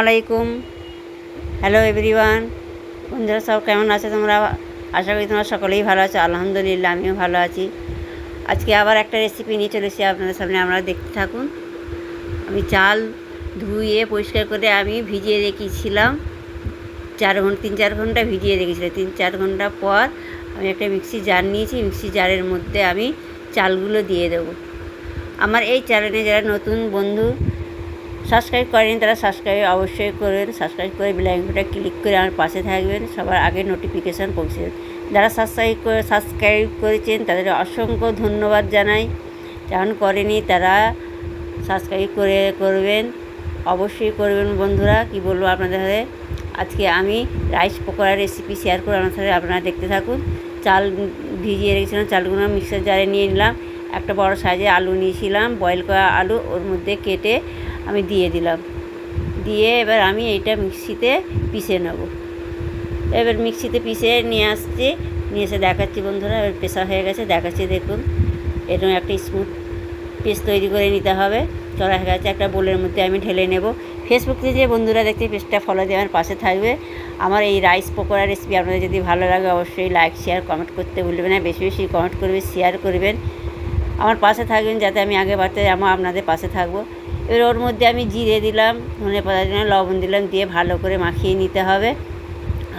আলাইকুম। Hello everyone. বন্ধুরা সব কেমন আছো তোমরা? আশা করি তোমরা সকলেই ভালো আছো। আলহামদুলিল্লাহ আমিও ভালো আছি। আজকে আবার একটা রেসিপি নিয়ে চলে এসেছি আপনাদের সামনে, আপনারা দেখতে থাকুন। আমি চাল ধুয়ে পরিষ্কার করে আমি ভিজিয়ে রেখেছিলাম 3-4 ঘন্টা ভিজিয়ে রেখেছিলাম। 3-4 ঘন্টা পর আমি একটা মিক্সি জার নিয়েছি। মিক্সি জারের মধ্যে আমি চালগুলো দিয়ে দেবো। আমার এই চ্যানেলে যারা নতুন বন্ধু সাবস্ক্রাইব করেন তারা সাবস্ক্রাইব অবশ্যই করবেন। সাবস্ক্রাইব করে বেল আইকনটা ক্লিক করে আমার পাশে থাকবেন, সবার আগে নোটিফিকেশান পৌঁছে দেবেন। যারা সাবস্ক্রাইব করেছেন তাদের অসংখ্য ধন্যবাদ জানাই। যেমন করেনি তারা সাবস্ক্রাইব করবেন, অবশ্যই করবেন বন্ধুরা। কি বলবো আপনাদের সাথে, আজকে আমি রাইস পকোড়ার রেসিপি শেয়ার করে আপনার সাথে, আপনারা দেখতে থাকুন। চাল ভিজিয়ে রেখেছিলাম, চালগুলো মিক্সার জারে নিয়ে নিলাম। একটা বড় সাইজে আলু নিয়েছিলাম, বয়েল করা আলু, ওর মধ্যে কেটে আমি দিয়ে দিলাম। দিয়ে এবার আমি এইটা মিক্সিতে পিষে নেব। এবার মিক্সিতে পিষে নিয়ে আসছি, নিয়ে এসে দেখাচ্ছি বন্ধুরা। এবার পেশা হয়ে গেছে, দেখাচ্ছি দেখুন। এরকম একটা স্মুথ পেস্ট তৈরি করে নিতে হবে। করা হয়ে গেছে, একটা বোলের মধ্যে আমি ঢেলে নেব। ফেসবুকে যে বন্ধুরা দেখতে পেজটা ফলো দিয়ে আমার পাশে থাকবে। আমার এই রাইস পকোড়া রেসিপি আপনাদের যদি ভালো লাগে অবশ্যই লাইক শেয়ার কমেন্ট করতে ভুলবেন না। বেশি বেশি কমেন্ট করবে, শেয়ার করবেন, আমার পাশে থাকবেন, যাতে আমি আগে বাড়তে আমার আপনাদের পাশে থাকবো। এবার ওর মধ্যে আমি জিরে দিলাম, ধনেপাতা দিলাম, লবণ দিলাম, দিয়ে ভালো করে মাখিয়ে নিতে হবে।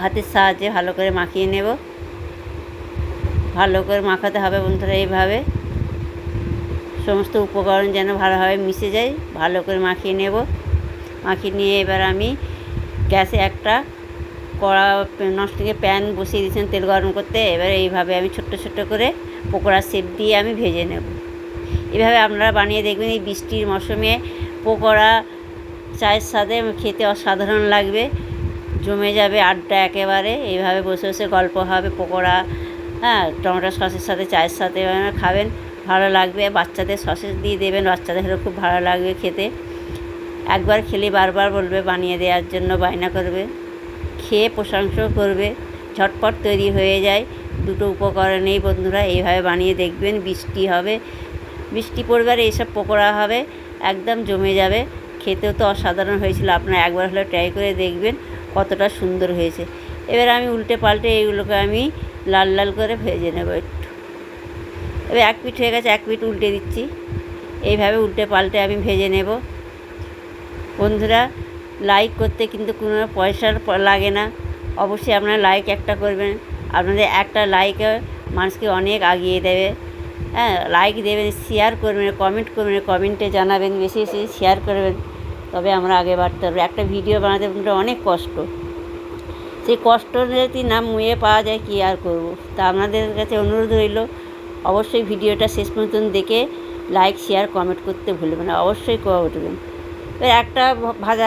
হাতের সাহায্যে ভালো করে মাখিয়ে নেব। ভালো করে মাখাতে হবে বন্ধুরা। এইভাবে সমস্ত উপকরণ যেন ভালোভাবে মিশে যায়, ভালো করে মাখিয়ে নেব। মাখিয়ে নিয়ে এবার আমি গ্যাসে একটা কড়া ননস্টিকের প্যান বসিয়ে দিয়েছেন তেল গরম করতে। এবার এইভাবে আমি ছোট্ট ছোট্ট করে পকোড়ার শেপ দিয়ে আমি ভেজে নেব। এভাবে আপনারা বানিয়ে দেখবেন। এই বৃষ্টির মৌসুমে পকোড়া চায়ের সাথে খেতে অসাধারণ লাগবে, জমে যাবে আড্ডা একেবারে। এইভাবে বসে বসে গল্প হবে, পকোড়া টমেটো সসের সাথে চায়ের সাথে খাবেন, ভালো লাগবে। বাচ্চাদের সসেস দিয়ে দেবেন, বাচ্চাদেরও খুব ভালো লাগবে খেতে। একবার খেলে বারবার বলবে, বানিয়ে দেওয়ার জন্য বায়না করবে, খেয়ে প্রশংসাও করবে। ঝটপট তৈরি হয়ে যায়, দুটো উপকরণেই বন্ধুরা। এইভাবে বানিয়ে দেখবেন। বৃষ্টি হবে, বৃষ্টি পড়বে আর এইসব পকোড়া হবে, একদম জমে যাবে। খেতেও তো অসাধারণ হয়েছিল। আপনারা একবার হলে ট্রাই করে দেখবেন কতটা সুন্দর হয়েছে। এবার আমি উল্টে পাল্টে এইগুলোকে আমি লাল লাল করে ভেজে নেব একটু। এবার এক পিঠ হয়ে গেছে, এক পিঠ উল্টে দিচ্ছি। এইভাবে উল্টে পাল্টে আমি ভেজে নেব বন্ধুরা। লাইক করতে কিন্তু কোনো পয়সার লাগে না, অবশ্যই আপনারা লাইক একটা করবেন। আপনাদের একটা লাইকে মানুষকে অনেক আগিয়ে দেবে। লাইক দেবেন, শেয়ার করবেন, কমেন্ট করবেন, কমেন্টে জানাবেন, বেশি বেশি শেয়ার করবেন, তবে আমরা আগে বাড়তে পারবো। একটা ভিডিও বানাতে অনেক কষ্ট, সেই কষ্ট যদি না মুয়ে পাওয়া যায় কী আর করব। তা আপনাদের কাছে অনুরোধ রইল, অবশ্যই ভিডিওটা শেষ পর্যন্ত দেখে লাইক শেয়ার কমেন্ট করতে ভুলবেন না, অবশ্যই উঠবেন। এবার একটা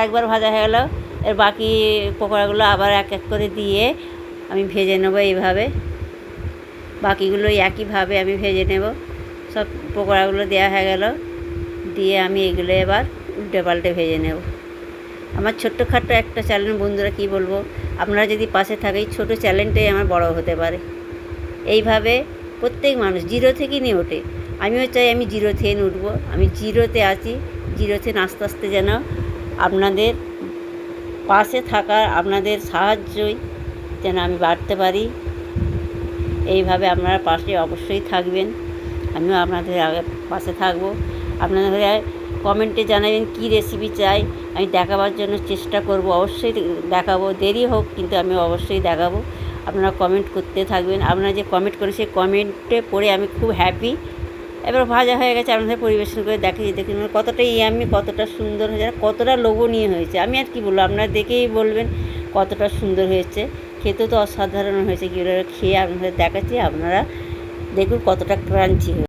একবার ভাজা হয়ে গেল, এর বাকি পকোড়াগুলো আবার এক এক করে দিয়ে আমি ভেজে নেবো। এইভাবে বাকিগুলো একইভাবে আমি ভেজে নেব। সব পকোড়াগুলো দেওয়া হয়ে গেল, দিয়ে আমি এগুলো এবার উল্টে পাল্টে ভেজে নেব। আমার ছোট্টখাট্টো একটা চ্যানেল বন্ধুরা, কি বলবো, আপনারা যদি পাশে থাকে, এই ছোটো চ্যানেলটাই আমার বড় হতে পারে। এইভাবে প্রত্যেক মানুষ জিরো থেকেই নিয়ে ওঠে। আমিও চাই আমি জিরো থেকে উঠবো। আমি জিরোতে আছি, জিরো থেকে আস্তে আস্তে যেন আপনাদের পাশে থাকার, আপনাদের সাহায্যই যেন আমি বাড়তে পারি। এইভাবে আপনারা পাশে অবশ্যই থাকবেন, আমিও আপনাদের পাশে থাকবো। আপনাদের কমেন্টে জানাবেন কী রেসিপি চাই, আমি দেখাবার জন্য চেষ্টা করব। অবশ্যই দেখাবো, দেরি হোক কিন্তু আমি অবশ্যই দেখাবো। আপনারা কমেন্ট করতে থাকবেন। আপনারা যে কমেন্ট করেন সেই কমেন্টে পড়ে আমি খুব হ্যাপি। এবার ভাজা হয়ে গেছে, আপনাদের পরিবেশন করে দেখুন কতটা ইয়াম্মি, কতটা সুন্দর হয়েছে, কতটা লোভনীয় হয়েছে। আমি আর কি বলবো, আপনারা দেখেই বলবেন কতটা সুন্দর হয়েছে। খেতেও তো অসাধারণ হয়েছে। কীভাবে খেয়ে আপনাদের দেখাচ্ছি, আপনারা দেখুন কতটা ক্রাঞ্চি হয়েছে।